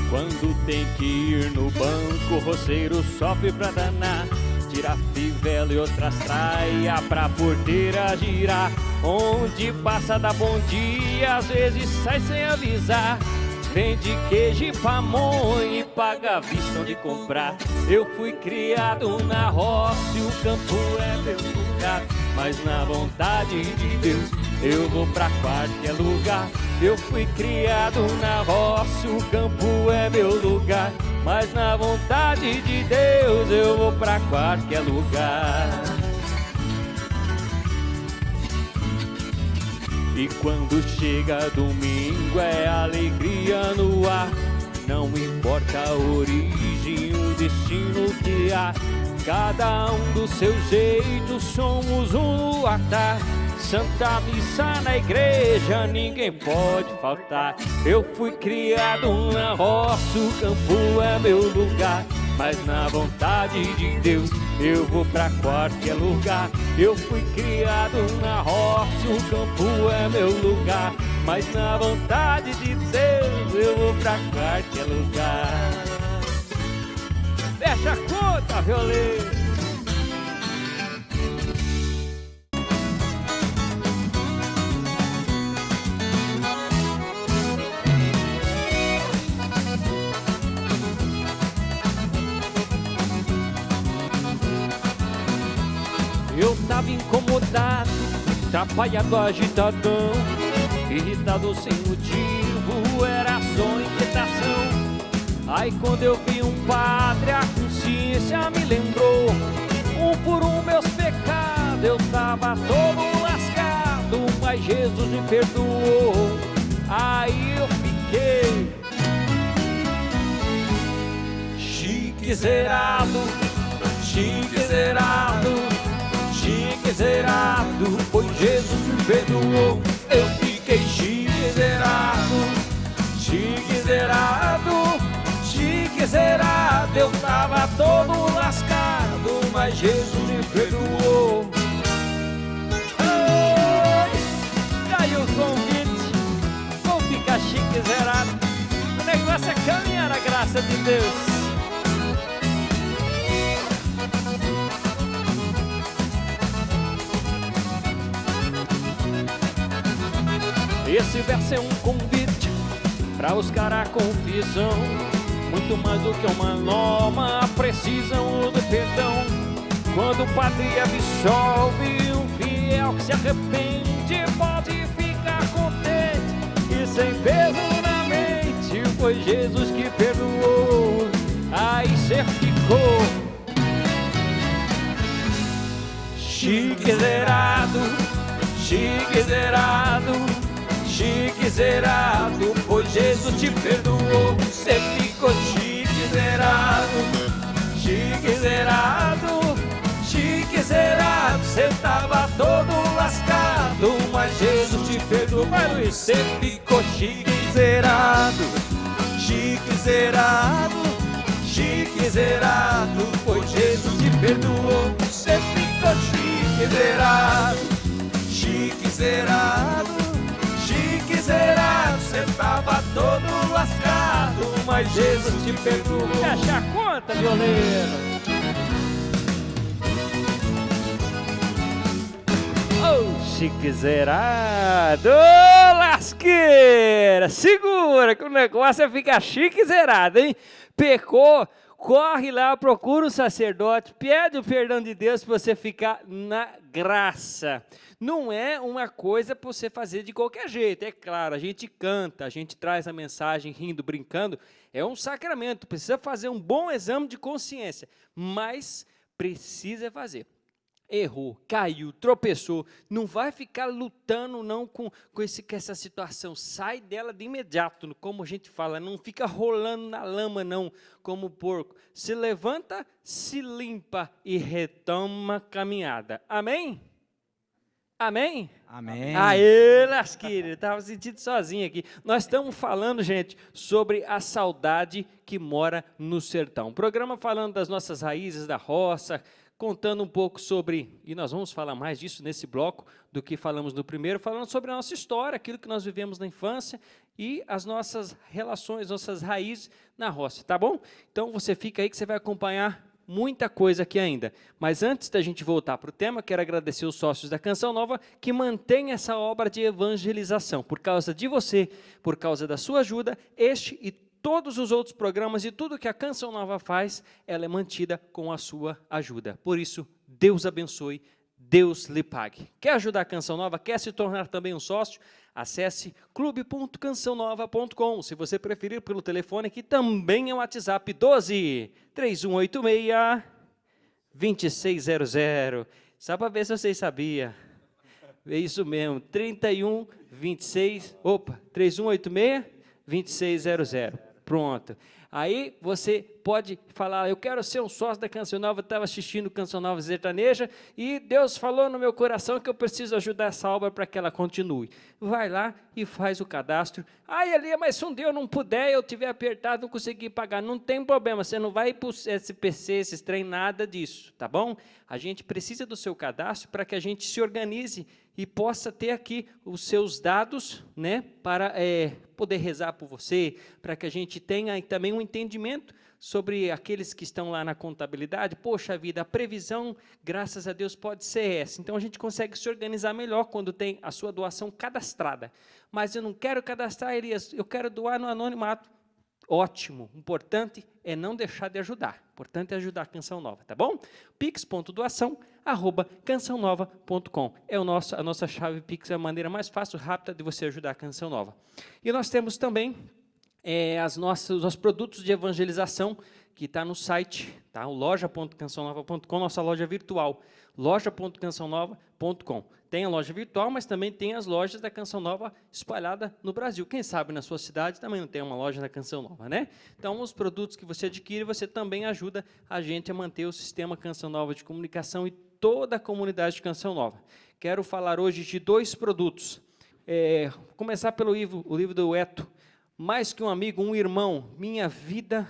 Quando tem que ir no banco, o roceiro sofre pra danar. Tira fivela e outras traia pra porteira girar. Onde passa dá bom dia, às vezes sai sem avisar. Vende queijo e pamonha e paga a vista onde comprar. Eu fui criado na roça e o campo é meu lugar. Mas na vontade de Deus eu vou pra qualquer lugar. Eu fui criado na roça, o campo é meu lugar. Mas na vontade de Deus eu vou pra qualquer lugar. E quando chega domingo é alegria no ar. Não importa a origem, o destino que há. Cada um do seu jeito, somos um no altar. Santa Missa na igreja, ninguém pode faltar. Eu fui criado na roça, o campo é meu lugar. Mas na vontade de Deus eu vou pra qualquer lugar. Eu fui criado na roça, o campo é meu lugar. Mas na vontade de Deus eu vou pra qualquer lugar. Fecha a conta, violeiro. Eu tava incomodado, atrapalhado, agitadão, irritado sem motivo, era só inquietação. Aí quando eu vi um padre, a consciência me lembrou. Por meus pecados eu tava todo lascado, mas Jesus me perdoou. Aí eu fiquei chique zerado, chique zerado, chique zerado, pois Jesus me perdoou. Eu fiquei chique zerado, chique zerado, chique zerado. Eu tava todo lascado, mas Jesus me perdoou. E aí o convite, vamos ficar chique zerado. O negócio é caminhar na graça de Deus. Esse verso é um convite pra buscar a confissão. Muito mais do que uma norma, precisam do perdão. Quando o padre absolve um fiel que se arrepende, pode ficar contente e sem peso na mente. Foi Jesus que perdoou, aí cê ficou chique zerado, chique zerado, chique zerado, pois Jesus te perdoou. Cê ficou chique zerado, chique zerado, chique zerado. Cê tava todo lascado, mas Jesus te perdoou. Vai, Luiz, cê ficou chique zerado, chique zerado, chique zerado, pois Jesus te perdoou. Cê ficou chique zerado, chique zerado, chique zerado. Cê tava todo lascado, mas Jesus te perdoou. Fecha a conta, violeiro. Oh, chique zerado. Ô, lasqueira. Segura que o negócio é ficar chique zerado, hein? Pecou, corre lá, procura o sacerdote, pede o perdão de Deus para você ficar na graça. Não é uma coisa para você fazer de qualquer jeito, é claro, a gente canta, a gente traz a mensagem rindo, brincando, é um sacramento, precisa fazer um bom exame de consciência, mas precisa fazer. errou, caiu, tropeçou, não vai ficar lutando não com essa situação, sai dela de imediato, como a gente fala, não fica rolando na lama não, como o porco, se levanta, se limpa e retoma a caminhada, amém? Amém? Amém. Aê, lasqueira, eu estava sentindo sozinho aqui. Nós estamos falando, gente, sobre a saudade que mora no sertão. Programa falando das nossas raízes da roça, contando um pouco sobre, e nós vamos falar mais disso nesse bloco do que falamos no primeiro, falando sobre a nossa história, aquilo que nós vivemos na infância e as nossas relações, nossas raízes na roça, tá bom? Então você fica aí que você vai acompanhar muita coisa aqui ainda. Mas antes da gente voltar para o tema, quero agradecer os sócios da Canção Nova que mantêm essa obra de evangelização. Por causa de você, por causa da sua ajuda, este e todos os outros programas e tudo que a Canção Nova faz, ela é mantida com a sua ajuda. Por isso, Deus abençoe, Deus lhe pague. Quer ajudar a Canção Nova? Quer se tornar também um sócio? Acesse clube.cançãonova.com. Se você preferir pelo telefone, que também é o WhatsApp 12 3186 2600. Só para ver se vocês sabiam. É isso mesmo, 3186 2600. Pronto. Aí você pode falar, eu quero ser um sócio da Canção Nova, estava assistindo Canção Nova Sertaneja e Deus falou no meu coração que eu preciso ajudar essa obra para que ela continue. Vai lá e faz o cadastro. Ai, Elia, mas se um dia eu não puder, eu tiver apertado, não conseguir pagar, não tem problema, você não vai para o SPC, esses trem, nada disso, tá bom? A gente precisa do seu cadastro para que a gente se organize e possa ter aqui os seus dados, né, para poder rezar por você, para que a gente tenha também um entendimento sobre aqueles que estão lá na contabilidade. Poxa vida, a previsão, graças a Deus, pode ser essa. Então, a gente consegue se organizar melhor quando tem a sua doação cadastrada. Mas eu não quero cadastrar, Elias, eu quero doar no anonimato. Ótimo, o importante é não deixar de ajudar. O importante é ajudar a Canção Nova, tá bom? pix.doação@cançãonova.com é a nossa chave Pix, é a maneira mais fácil, rápida de você ajudar a Canção Nova. E nós temos também os nossos produtos de evangelização, que está no site, tá? O loja.cançãonova.com, nossa loja virtual, loja.cançãonova.com. Tem a loja virtual, mas também tem as lojas da Canção Nova espalhada no Brasil. Quem sabe na sua cidade também não tem uma loja da Canção Nova, né? Então, os produtos que você adquire, você também ajuda a gente a manter o sistema Canção Nova de comunicação e toda a comunidade de Canção Nova. Quero falar hoje de 2 produtos. Vou começar pelo o livro do Eto, Mais que um amigo, um irmão, minha vida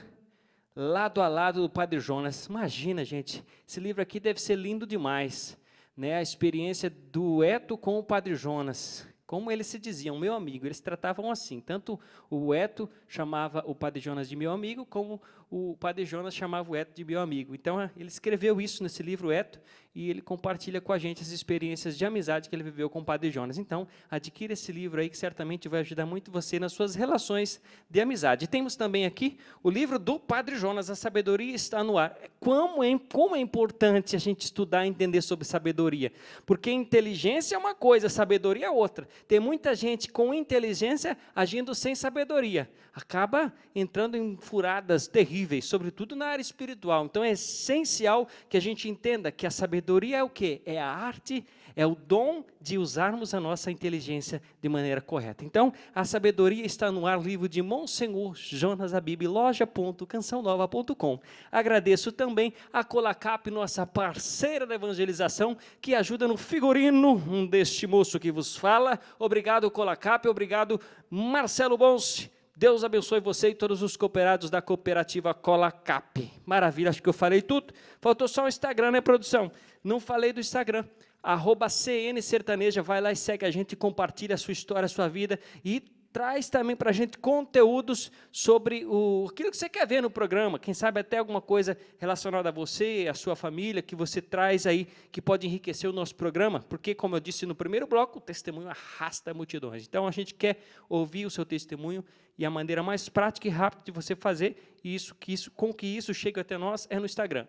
lado a lado do Padre Jonas. Imagina, gente, esse livro aqui deve ser lindo demais, né? A experiência do Eto com o Padre Jonas, como eles se diziam, meu amigo, eles tratavam assim, tanto o Eto chamava o Padre Jonas de meu amigo, como o Padre Jonas chamava o Eto de meu amigo. Então, ele escreveu isso nesse livro, Eto, e ele compartilha com a gente as experiências de amizade que ele viveu com o Padre Jonas. Então, adquira esse livro aí, que certamente vai ajudar muito você nas suas relações de amizade. E temos também aqui o livro do Padre Jonas, A Sabedoria Está no Ar. Como é importante a gente estudar e entender sobre sabedoria, porque inteligência é uma coisa, sabedoria é outra. Tem muita gente com inteligência agindo sem sabedoria, acaba entrando em furadas terríveis, sobretudo na área espiritual. Então, é essencial que a gente entenda que a sabedoria é o quê? É a arte, é o dom de usarmos a nossa inteligência de maneira correta. Então, A Sabedoria Está no Ar, livro de Monsenhor Jonas Abib, loja.cançãonova.com. Agradeço também a Colacap, nossa parceira da evangelização, que ajuda no figurino deste moço que vos fala. Obrigado, Colacap, obrigado, Marcelo Bonce. Deus abençoe você e todos os cooperados da cooperativa Colacap. Maravilha, acho que eu falei tudo. Faltou só o Instagram, né, produção? Não falei do Instagram. @CN Sertaneja, vai lá e segue a gente, compartilha a sua história, a sua vida e traz também para a gente conteúdos sobre aquilo que você quer ver no programa, quem sabe até alguma coisa relacionada a você, a sua família, que você traz aí, que pode enriquecer o nosso programa, porque, como eu disse no primeiro bloco, o testemunho arrasta multidões. Então, a gente quer ouvir o seu testemunho e a maneira mais prática e rápida de você fazer com que isso chegue até nós é no Instagram,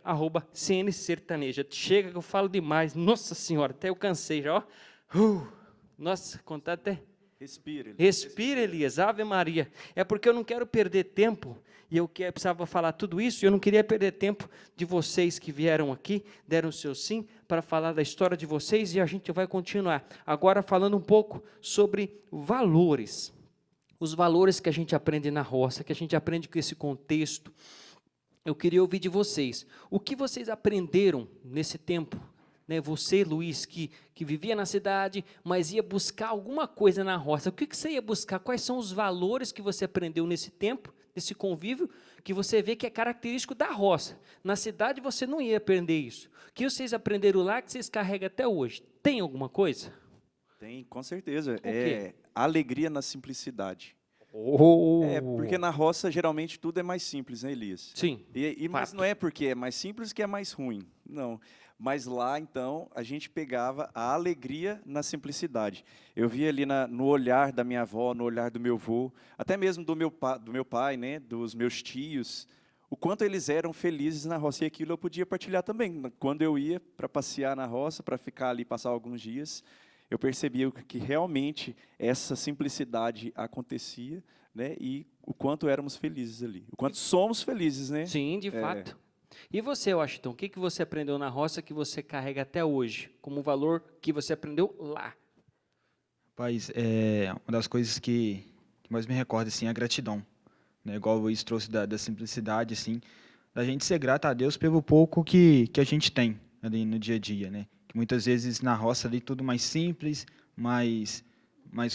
@CN Sertaneja. Chega que eu falo demais, nossa senhora, até eu cansei já, ó. Nossa, contar até... Respira, Elias. Respira, Elias, Ave Maria. É porque eu não quero perder tempo, e eu precisava falar tudo isso, e eu não queria perder tempo de vocês que vieram aqui, deram o seu sim, para falar da história de vocês, e a gente vai continuar. Agora falando um pouco sobre valores. Os valores que a gente aprende na roça, que a gente aprende com esse contexto. Eu queria ouvir de vocês. O que vocês aprenderam nesse tempo? Você, Luiz, que vivia na cidade, mas ia buscar alguma coisa na roça. O que você ia buscar? Quais são os valores que você aprendeu nesse tempo, nesse convívio, que você vê que é característico da roça? Na cidade você não ia aprender isso. O que vocês aprenderam lá que vocês carregam até hoje? Tem alguma coisa? Tem, com certeza. O quê? Alegria na simplicidade. Porque na roça, geralmente, tudo é mais simples, né, Elias? Sim. Mas não é porque é mais simples que é mais ruim. Não. Mas lá, então, a gente pegava a alegria na simplicidade. Eu via ali no olhar da minha avó, no olhar do meu avô, até mesmo do meu pai, né, dos meus tios, o quanto eles eram felizes na roça. E aquilo eu podia partilhar também. Quando eu ia para passear na roça, para ficar ali, passar alguns dias, eu percebia que realmente essa simplicidade acontecia, né, e o quanto éramos felizes ali. O quanto somos felizes, né? Sim, de fato. E você, Washington, o que você aprendeu na roça que você carrega até hoje, como valor que você aprendeu lá? Rapaz, uma das coisas que mais me recorda, assim, é a gratidão. Né? Igual o Luiz trouxe da simplicidade, assim, da gente ser grato a Deus pelo pouco que a gente tem ali no dia a dia, né? Que muitas vezes na roça ali tudo mais simples, mais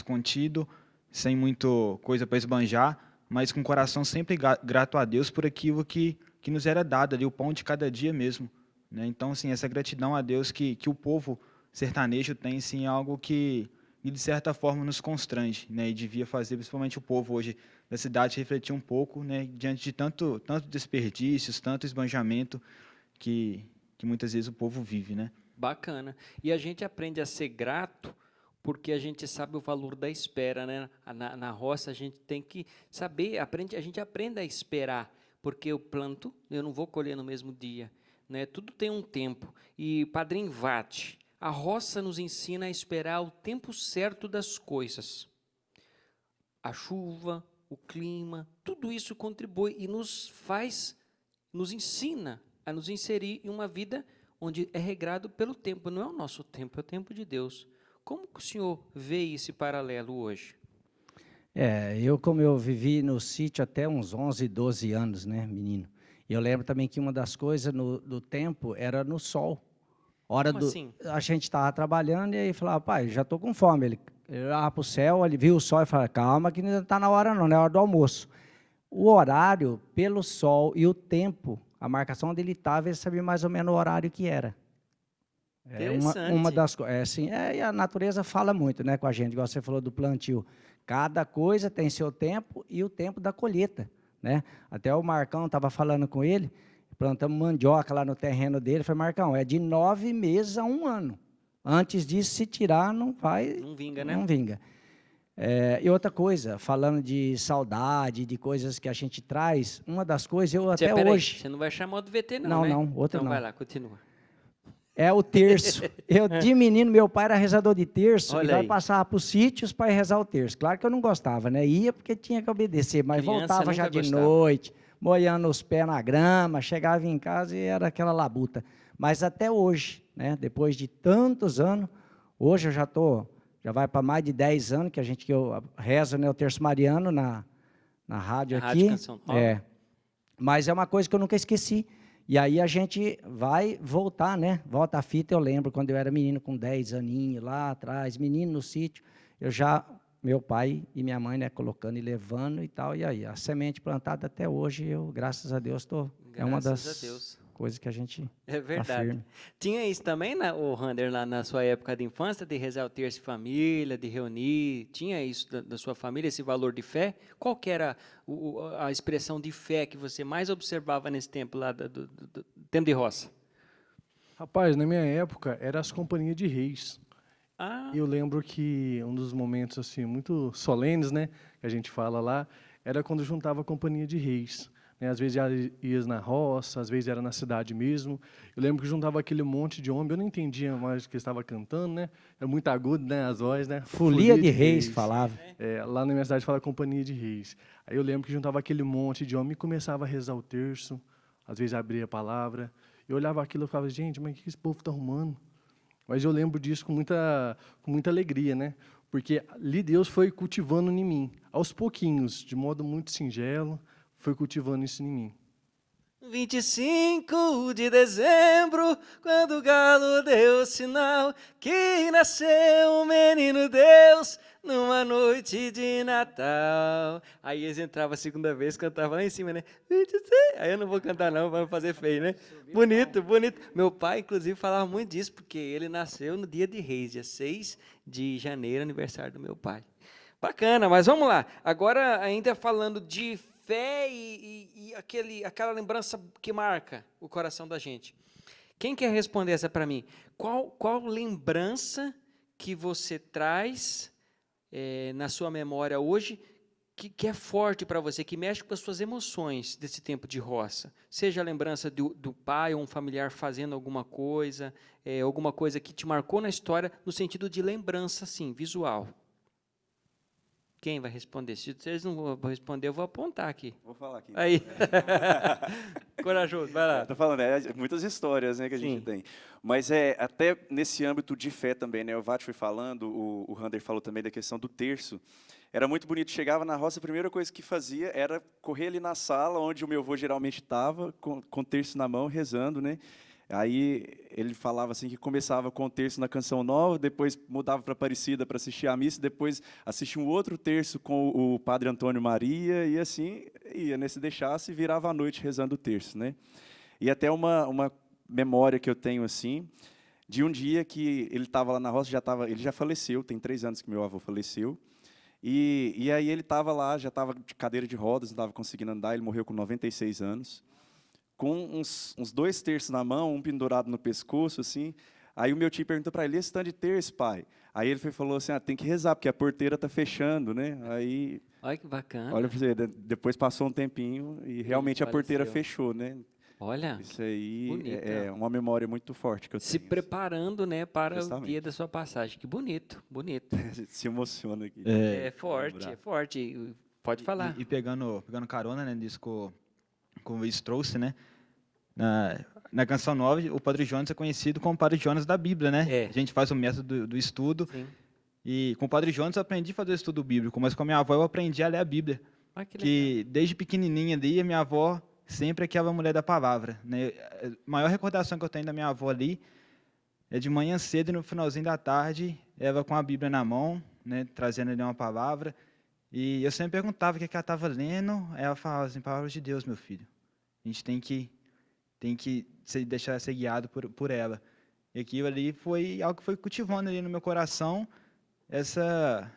contido, sem muita coisa para esbanjar, mas com o coração sempre grato a Deus por aquilo que nos era dado ali, o pão de cada dia mesmo. Né? Então, assim, essa gratidão a Deus que o povo sertanejo tem, assim, é algo que, de certa forma, nos constrange, né? E devia fazer, principalmente o povo hoje da cidade, refletir um pouco, né? Diante de tanto desperdícios, tanto esbanjamento que muitas vezes o povo vive, né? Bacana. E a gente aprende a ser grato porque a gente sabe o valor da espera, né? Na roça a gente tem que saber, a gente aprende a esperar, porque eu planto, eu não vou colher no mesmo dia, né? Tudo tem um tempo. E Padrinho Vate, a roça nos ensina a esperar o tempo certo das coisas. A chuva, o clima, tudo isso contribui e nos ensina a nos inserir em uma vida onde é regrado pelo tempo. Não é o nosso tempo, é o tempo de Deus. Como que o senhor vê esse paralelo hoje? Como eu vivi no sítio até uns 11, 12 anos, né, menino? E eu lembro também que uma das coisas do tempo era no sol. Assim? A gente estava trabalhando e aí falava, pai, já estou com fome. Ele olhava para o céu, ele viu o sol e falava, calma que não está na hora não, é hora do almoço. O horário, pelo sol e o tempo, a marcação onde ele estava, ele sabia mais ou menos o horário que era. Uma das coisas. E a natureza fala muito, né, com a gente, igual você falou do plantio. Cada coisa tem seu tempo e o tempo da colheita, né? Até o Marcão estava falando com ele, plantamos mandioca lá no terreno dele, falei, Marcão, é de 9 meses a 1 ano. Antes disso, se tirar, não vinga, né? Não vinga. E outra coisa, falando de saudade, de coisas que a gente traz, uma das coisas, até hoje... Você não vai chamar do VT não, né? Não, outra então não. Vai lá, continua. É o terço. De menino, meu pai era rezador de terço, Olha e nós aí. passava para os sítios para rezar o terço. Claro que eu não gostava, né? Ia porque tinha que obedecer, mas Criança voltava já nunca de gostava. noite, molhando os pés na grama, chegava em casa e era aquela labuta. Mas até hoje, né? Depois de tantos anos, hoje eu já vai para mais de 10 anos que eu rezo, né, o terço mariano na rádio Na aqui. Rádio Canção Nova. Mas é uma coisa que eu nunca esqueci. E aí a gente vai voltar, né? Volta a fita, eu lembro quando eu era menino com 10 aninhos lá atrás, menino no sítio, meu pai e minha mãe, né, colocando e levando e tal, e aí a semente plantada até hoje, graças a Deus, é uma das coisas que a gente É verdade. afirma. Tinha isso também, o Rander, lá na sua época de infância, de rezar o terço em família, de reunir, tinha isso da sua família, esse valor de fé? Qual que era a expressão de fé que você mais observava nesse tempo lá do tempo de roça? Rapaz, na minha época, eram as companhias de reis. Ah, E eu lembro que um dos momentos assim muito solenes, né, que a gente fala lá, era quando juntava a companhia de reis. né? Às vezes ia na roça, às vezes era na cidade mesmo. Eu lembro que juntava aquele monte de homem, eu não entendia mais o que estava cantando, né? Era muito agudo, né? As vozes, né? Folia de Reis falava. Lá na minha cidade fala Companhia de Reis. Aí eu lembro que juntava aquele monte de homem e começava a rezar o terço, às vezes abria a palavra. Eu olhava aquilo e falava, gente, mas o que esse povo está arrumando? Mas eu lembro disso com muita alegria, né? Porque ali Deus foi cultivando em mim, aos pouquinhos, de modo muito singelo, foi cultivando isso em mim. 25 de dezembro, quando o galo deu sinal que nasceu um menino Deus numa noite de Natal. Aí eles entravam a segunda vez, cantavam lá em cima, né? 26. Aí eu não vou cantar não, para não fazer feio, né? Bonito, bonito. Meu pai, inclusive, falava muito disso, porque ele nasceu no dia de Reis, dia 6 de janeiro, aniversário do meu pai. Bacana, mas vamos lá. Agora, ainda falando de fé e aquela lembrança que marca o coração da gente. Quem quer responder essa para mim? Qual lembrança que você traz na sua memória hoje que é forte para você, que mexe com as suas emoções desse tempo de roça? Seja a lembrança do pai ou um familiar fazendo alguma coisa que te marcou na história, no sentido de lembrança, assim, visual. Quem vai responder? Se vocês não vão responder, eu vou apontar aqui. Vou falar aqui. Aí. Corajoso, vai lá. Estou falando, muitas histórias, né, que a gente tem. Mas até nesse âmbito de fé também, né? O Vati foi falando, o Rander falou também da questão do terço. Era muito bonito. Chegava na roça, a primeira coisa que fazia era correr ali na sala, onde o meu avô geralmente estava, com o terço na mão, rezando, né? Aí ele falava assim que começava com o terço na Canção Nova, depois mudava para Aparecida para assistir a missa, depois assistia um outro terço com o Padre Antônio Maria, e assim ia, né? Se deixasse, virava a noite rezando o terço, né? E até uma memória que eu tenho assim, de um dia que ele estava lá na roça, ele já faleceu, tem 3 anos que meu avô faleceu, e aí ele estava lá, já estava de cadeira de rodas, não estava conseguindo andar, ele morreu com 96 anos, com uns 2 terços na mão, um pendurado no pescoço, assim. Aí o meu tio perguntou para ele, esse tanto de terço, pai? Aí ele falou assim, tem que rezar, porque a porteira está fechando, né? Aí, olha que bacana. olha para você, depois passou um tempinho e realmente a porteira fechou, né? Olha, isso aí bonito. é uma memória muito forte que eu tenho. Se preparando, né, para Justamente. o dia da sua passagem. Que bonito, bonito. A gente se emociona aqui. É forte, é forte. Pode falar. E pegando carona, né, nisso que o Luiz trouxe, né? Na Canção Nova, o Padre Jonas é conhecido como Padre Jonas da Bíblia, né? É. A gente faz o método do estudo. Sim. E com o Padre Jonas eu aprendi a fazer o estudo bíblico, mas com a minha avó eu aprendi a ler a Bíblia. Ah, que legal. Que desde pequenininha ali, a minha avó sempre é aquela mulher da palavra, né? A maior recordação que eu tenho da minha avó ali é de manhã cedo e no finalzinho da tarde, ela com a Bíblia na mão, né, trazendo ali uma palavra. E eu sempre perguntava o que ela estava lendo, aí ela falava assim, palavras de Deus, meu filho. A gente tem que deixar ser guiado por ela. E aquilo ali foi algo que foi cultivando ali no meu coração,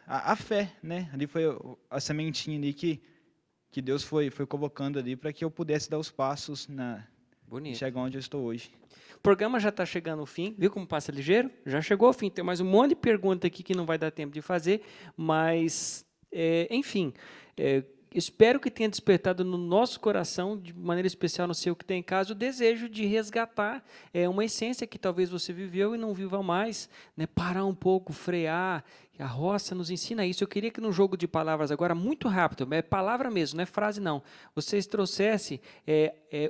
a fé, né? Ali foi a sementinha ali que Deus foi colocando ali para que eu pudesse dar os passos e chegar onde eu estou hoje. O programa já está chegando ao fim, viu como passa ligeiro? Já chegou ao fim, tem mais um monte de pergunta aqui que não vai dar tempo de fazer, mas, enfim, espero que tenha despertado no nosso coração, de maneira especial no seu que tem em casa, o desejo de resgatar uma essência que talvez você viveu e não viva mais, né? Parar um pouco, frear. A roça nos ensina isso. Eu queria que no jogo de palavras agora, muito rápido, é palavra mesmo, não é frase não, vocês trouxessem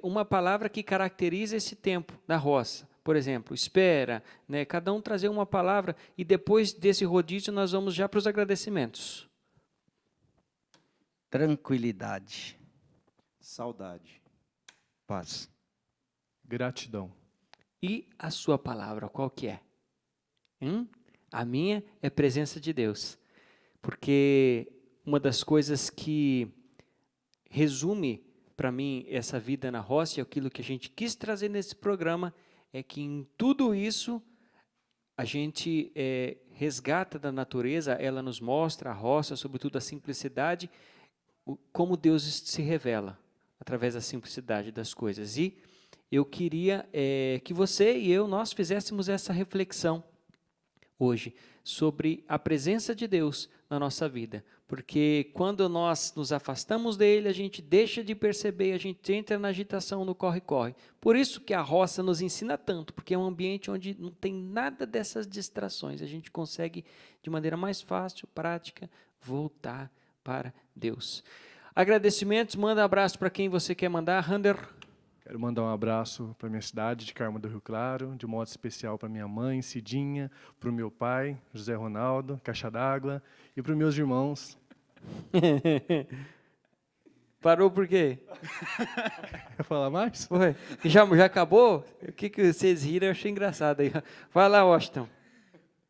uma palavra que caracteriza esse tempo da roça. Por exemplo, espera, né? Cada um trazer uma palavra e depois desse rodízio nós vamos já para os agradecimentos. Tranquilidade. Saudade. Paz. Gratidão. E a sua palavra, qual que é? A minha é presença de Deus. Porque uma das coisas que resume para mim essa vida na roça e aquilo que a gente quis trazer nesse programa é que em tudo isso a gente resgata da natureza, ela nos mostra a roça, sobretudo a simplicidade, como Deus se revela através da simplicidade das coisas. E eu queria que você e nós fizéssemos essa reflexão. hoje sobre a presença de Deus na nossa vida, porque quando nós nos afastamos dele, a gente deixa de perceber, a gente entra na agitação, no corre-corre. Por isso que a roça nos ensina tanto, porque é um ambiente onde não tem nada dessas distrações, a gente consegue de maneira mais fácil, prática, voltar para Deus. Agradecimentos, manda um abraço para quem você quer mandar, Rander. Quero mandar um abraço para minha cidade de Carmo do Rio Claro, de modo especial para minha mãe, Cidinha, para o meu pai, José Ronaldo, Caixa d'Água, e para os meus irmãos. Parou por quê? Quer falar mais? Ué, já acabou? O que vocês riram, eu achei engraçado aí. Vai lá, Washington.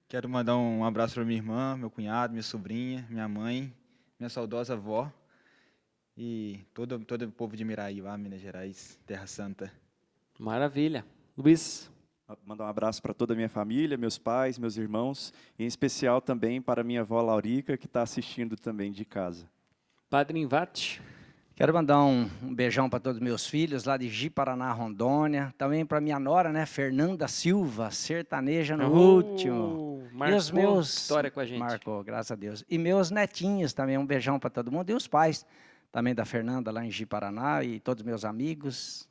Quero mandar um abraço para minha irmã, meu cunhado, minha sobrinha, minha mãe, minha saudosa avó e todo o povo de Miraíba, Minas Gerais, Terra Santa. Maravilha. Luiz. Mandar um abraço para toda a minha família, meus pais, meus irmãos, e em especial também para minha avó Laurica, que está assistindo também de casa. Padre Invate. Quero mandar um beijão para todos os meus filhos, lá de Ji-Paraná, Rondônia. Também para minha nora, né, Fernanda Silva, sertaneja no último. Marcou e os meus história com a gente. Marcou, graças a Deus. E meus netinhos também, um beijão para todo mundo. E os pais também da Fernanda, lá em Ji-Paraná, e todos os meus amigos.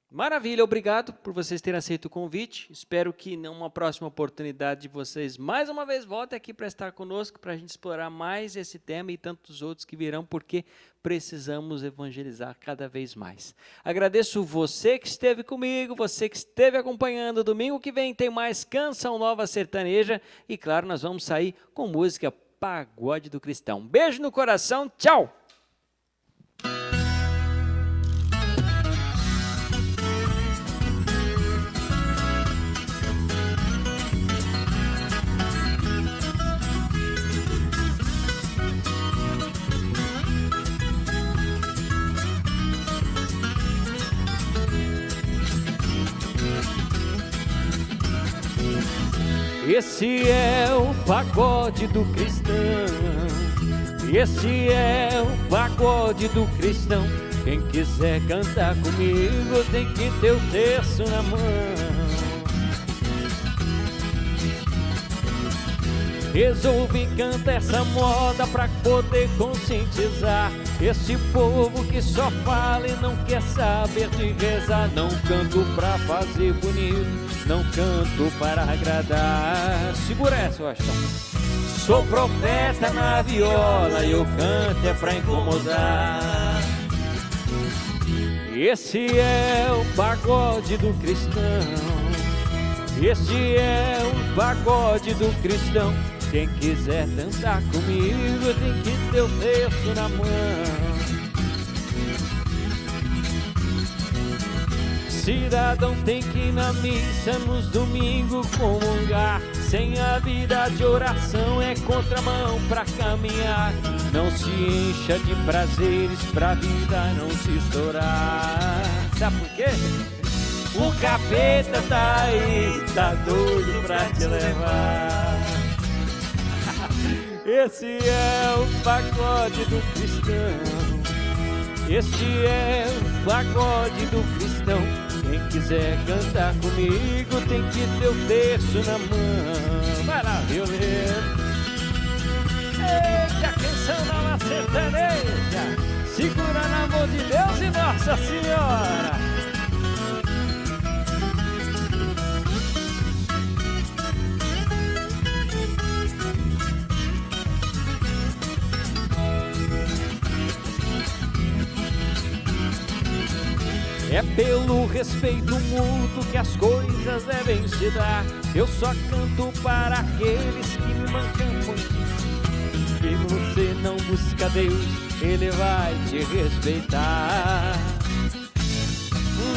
Maravilha, obrigado por vocês terem aceito o convite. Espero que numa próxima oportunidade vocês mais uma vez voltem aqui para estar conosco, para a gente explorar mais esse tema e tantos outros que virão, porque precisamos evangelizar cada vez mais. Agradeço você que esteve comigo, você que esteve acompanhando. Domingo que vem tem mais Canção Nova Sertaneja e, claro, nós vamos sair com música Pagode do Cristão. Beijo no coração, tchau! Esse é o pagode do cristão, esse é o pagode do cristão. Quem quiser cantar comigo tem que ter o terço na mão. Resolvi cantar essa moda pra poder conscientizar esse povo que só fala e não quer saber de rezar. Não canto pra fazer bonito, não canto para agradar. Segura essa, Washington. Sou profeta na viola e eu canto é pra incomodar. Esse é o pagode do cristão, esse é o pagode do cristão. Quem quiser dançar comigo tem que ter o terço na mão. Cidadão tem que ir na missa nos domingos comungar. Sem a vida de oração é contramão pra caminhar. Não se encha de prazeres pra vida não se estourar. Sabe por quê? O capeta tá aí, tá doido pra te levar. Esse é o pagode do cristão, esse é o pagode do cristão. Quem quiser cantar comigo tem que ter o terço na mão. Vai lá, violeiro. Eita, Canção Nova Sertaneja, segura na mão de Deus e Nossa Senhora. É pelo respeito mútuo que as coisas devem se dar. Eu só canto para aqueles que me mancam muito. Se você não busca Deus, Ele vai te respeitar.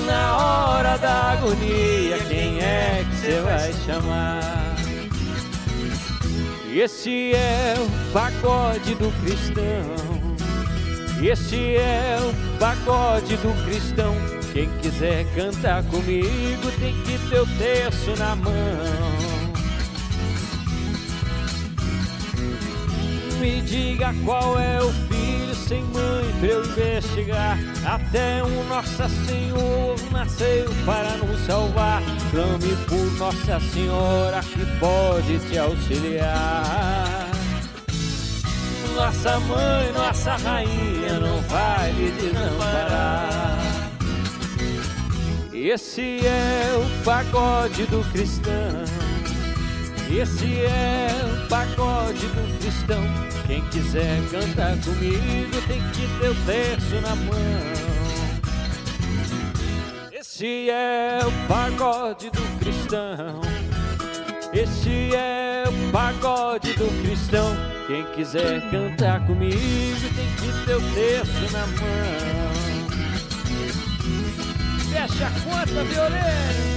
Na hora da agonia, quem é que você vai chamar? Esse é o pagode do cristão, esse é o pagode do cristão. Quem quiser cantar comigo tem que ter o terço na mão. Me diga qual é o filho sem mãe pra eu investigar. Até um Nossa Senhora nasceu para nos salvar. Clame por Nossa Senhora que pode te auxiliar. Nossa mãe, nossa rainha, não vai lhe desamparar. Esse é o pagode do cristão. Esse é o pagode do cristão. Quem quiser cantar comigo tem que ter o terço na mão. Esse é o pagode do cristão. Esse é o pagode do cristão. Quem quiser cantar comigo tem que ter o terço na mão. Fecha a conta, violento.